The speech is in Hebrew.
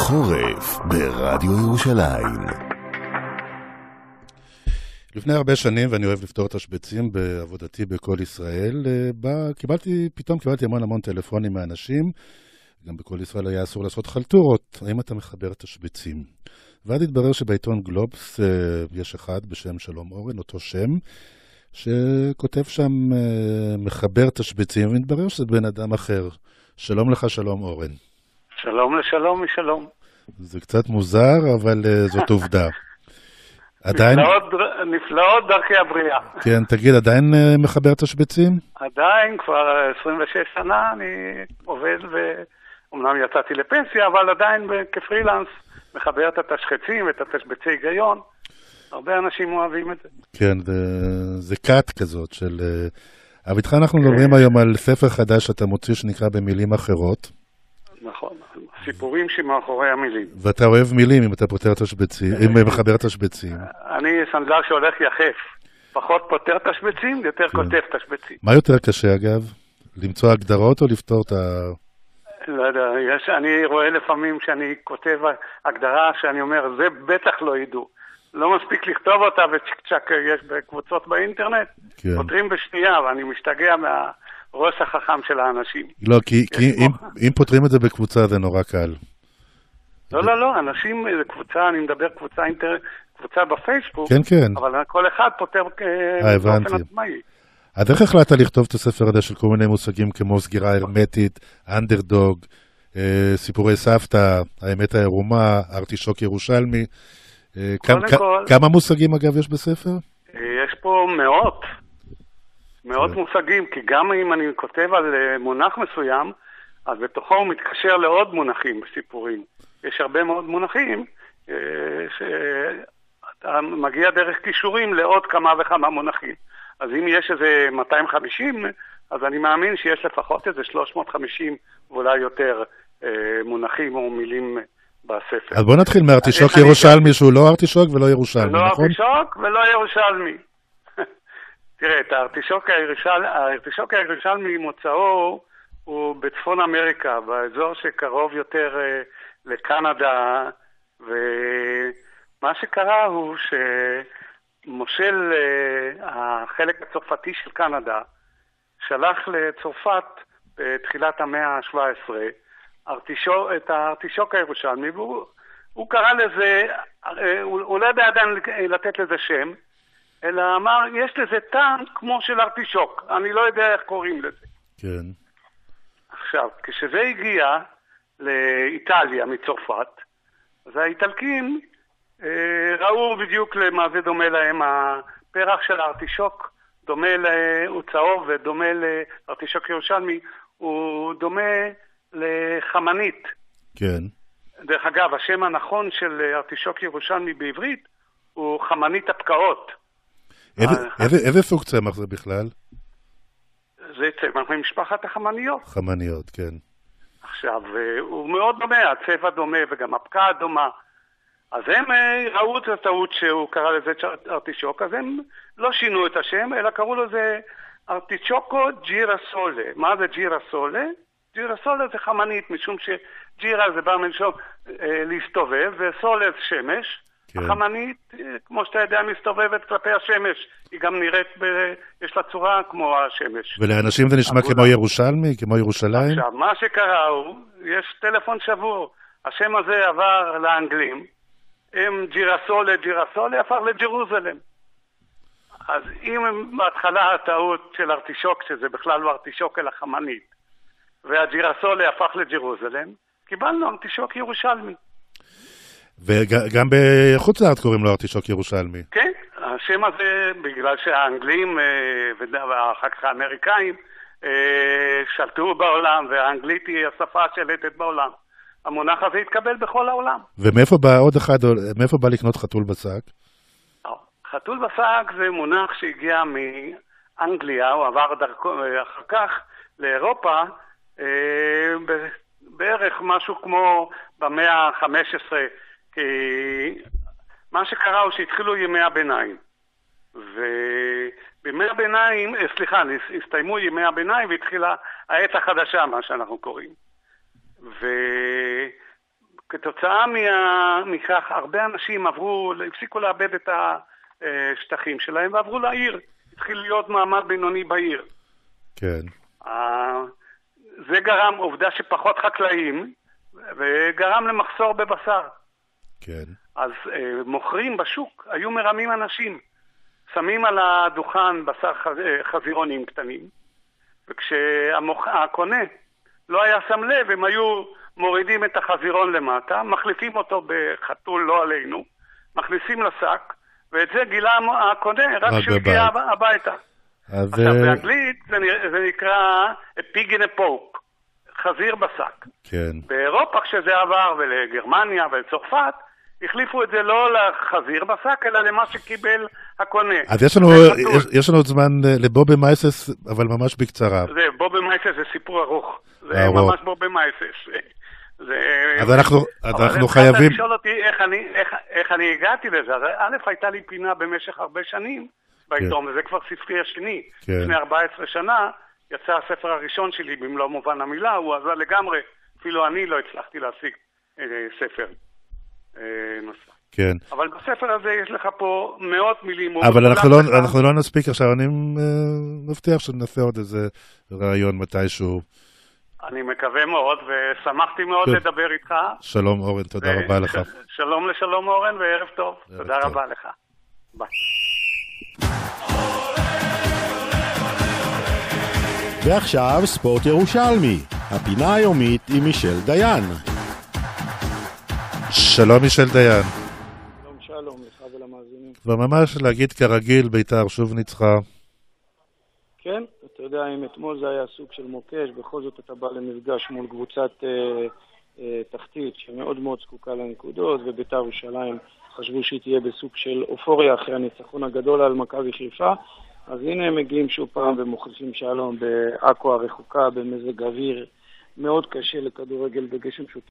חורף ברדיו ירושלים. לפני הרבה שנים, ואני אוהב לפתור תשבצים בעבודתי בכל ישראל, פתאום קיבלתי המון טלפונים מאנשים, גם בכל ישראל היה אסור לעשות חלטורות, האם אתה מחבר תשבצים? ואז התברר שבעיתון גלובס יש אחד בשם שלום אורן, אותו שם, שכותב שם מחבר תשבצים, והתברר שזה בן אדם אחר. שלום לך, שלום אורן. שלום לשלום משלום. זה קצת מוזר, אבל זאת עובדה. עדיין... נפלאות דרכי הבריאה. כן, תגיד, עדיין מחבר תשבצים? עדיין, כבר 26 שנה אני עובד, ואומנם יצאתי לפנסיה, אבל עדיין כפרילנס מחבר את התשחצים ואת התשבצי היגיון. הרבה אנשים אוהבים את זה. כן, זה קאט כזאת של... אבל איתך אנחנו מדברים היום על ספר חדש שאתה מוציא שנקרא במילים אחרות. נכון, סיפורים שמאחורי המילים. ואתה אוהב מילים אם אתה פותר תשבצים, אם מחבר תשבצים. אני סנדלר שהולך יחף. פחות פותר תשבצים, יותר כותב תשבצים. מה יותר קשה אגב? למצוא הגדרות או לפתור את ה... לא יודע, אני רואה לפעמים שאני כותב הגדרה שאני אומר, זה בטח לא ידעו. לא מספיק לכתוב אותה וצ'ק יש בקבוצות באינטרנט. פותרים בשנייה, ואני משתגע מהראש החכם של האנשים. לא, כי אם פותרים את זה בקבוצה זה נורא קל. לא, אנשים, זה קבוצה, אני מדבר קבוצה בפייסבוק. כן. אבל כל אחד פותר באופן עצמאי. אז איך החלטת לכתוב את הספר הזה של כל מיני מושגים כמו סגירה הרמטית, אנדרדוג, סיפורי סבתא, האמת העירומה, ארטישוק ירושלמי? כמה מושגים אגב יש בספר? יש פה מאות מושגים, כי גם אם אני כותב על מונח מסוים, אז בתוכו הוא מתקשר לעוד מונחים בסיפורים. יש הרבה מאוד מונחים שאתה מגיע דרך קישורים לעוד כמה וכמה מונחים. אז אם יש איזה 250, אז אני מאמין שיש לפחות איזה 350 ואולי יותר מונחים או מילים בספר. אז בוא נתחיל מארטישוק ירושלמי, שהוא לא ארטישוק ולא ירושלמי, נכון? לא ארטישוק ולא ירושלמי. תראה, את הארטישוק הירושלמי מוצאו הוא בצפון אמריקה, באזור שקרוב יותר לקנדה, ומה שקרה הוא שמושל החלק הצרפתי של קנדה שלח לצרפת בתחילת המאה ה-17 את הארטישוק הירושלמי, והוא קרא לזה, הוא לא ידע עדיין לתת לזה שם, אלא אמר, יש לזה טעם כמו של ארטישוק, אני לא יודע איך קוראים לזה. כן. עכשיו, כשזה הגיע לאיטליה מצרפת, אז האיטלקים ראו בדיוק למה זה דומה להם, הפרח של הארטישוק הוא צהוב ודומה לארטישוק ירושלמי, הוא דומה לחמנית. כן. דרך אגב, השם הנכון של ארטישוק ירושלמי בעברית הוא חמנית הפקעות. איזה סוג צמח זה בכלל? זה צמח ממשפחת החמניות. חמניות, כן. עכשיו, הוא מאוד דומה, הצבע דומה וגם הפקעה דומה. אז הם ראו את הטעות שהוא קרא לזה ארטישוק, אז הם לא שינו את השם, אלא קראו לזה ארטישוקו ג'ירסולה. מה זה ג'ירסולה? ג'ירסולה זה חמנית, משום שג'ירה זה בא מלשון להסתובב, וסולה זה שמש. כן. החמנית, כמו שאתה יודע, מסתובבת כלפי השמש. היא גם נראית, יש לה צורה כמו השמש. ולאנשים זה נשמע כמו ירושלמי, כמו ירושלים? עכשיו, מה שקרה הוא, יש טלפון שבור. השם הזה עבר לאנגלים. הם ג'ירסולה הפך לג'רוזלם. אז אם בהתחלה הטעות של ארטישוק, שזה בכלל לא ארטישוק אלא חמנית, והג'ירסולה הפך לג'רוזלם, קיבלנו ארטישוק ירושלמי. וגם בחוץ לארץ קוראים לו ארטישוק ירושלמי. כן, השם הזה, בגלל שהאנגלים ואחר כך האמריקאים שלטו בעולם, והאנגלית היא השפה השלטת בעולם. המונח הזה התקבל בכל העולם. ומאיפה בא עוד אחד, מאיפה בא לקנות חתול בשק? חתול בשק זה מונח שהגיע מאנגליה, הוא עבר אחר כך לאירופה, בערך משהו כמו במאה ה-15, כי מה שקרה הוא שהתחילו ימי הביניים. ובימי הביניים, הסתיימו ימי הביניים והתחילה העת החדשה, מה שאנחנו קוראים. כתוצאה מכך, הרבה אנשים הפסיקו לאבד את השטחים שלהם ועברו לעיר. התחיל להיות מעמד בינוני בעיר. כן. זה גרם עובדה שפחות חקלאים, וגרם למחסור בבשר. כן. אז מוכרים בשוק, היו מרמים אנשים. שמים על הדוכן בשר חזירונים קטנים, וכשהקונה לא היה שם לב, הם היו מורידים את החזירון למטה, מחליפים אותו בחתול, לא עלינו, מכניסים לשק, ואת זה גילה הקונה רק כשהוא הגיע הביתה. עכשיו, באנגלית זה נקרא pig in a poke, חזיר בשק. כן. באירופה כשזה עבר, ולגרמניה ולצרפת, החליפו את זה לא לחזיר בשק, אלא למה שקיבל הקונה. אז יש לנו עוד זמן לבובי מייסס, אבל ממש בקצרה. בובי מייסס זה סיפור ארוך. זה ממש בובי מייסס. אז אנחנו חייבים... אתה לשאול אותי איך אני הגעתי לזה. א', הייתה לי פינה במשך הרבה שנים בעיתון, וזה כבר ספרי השני. לפני 14 שנה יצא הספר הראשון שלי, במלוא מובן המילה, הוא עזר לגמרי. אפילו אני לא הצלחתי להשיג ספר נוסף. כן. אבל בספר הזה יש לך פה מאות מילים. אבל אנחנו לא נספיק עכשיו, אני מבטיח שנעשה עוד איזה רעיון מתישהו. אני מקווה מאוד, ושמחתי מאוד לדבר איתך. שלום אורן, תודה רבה לך. שלום לשלום אורן, וערב טוב. תודה רבה לך. ביי. ועכשיו ספורט ירושלמי, הפינה היומית עם מישל דיין. שלום מישל דיין. שלום לך ולמאזינים. וממש להגיד כרגיל, בית"ר שוב ניצחה. כן, אתה יודע, אם אתמול זה היה סוג של מוקש, בכל זאת אתה בא למפגש מול קבוצת תחתית שמאוד מאוד זקוקה לנקודות, ובית"ר ירושלים חשבו שהיא תהיה בסוג של אופוריה אחרי הניצחון הגדול על מכבי חיפה. אז הנה הם מגיעים שוב פעם ומוכיחים שלום בעכו הרחוקה, במזג אוויר מאוד קשה לכדורגל בגשם שהוא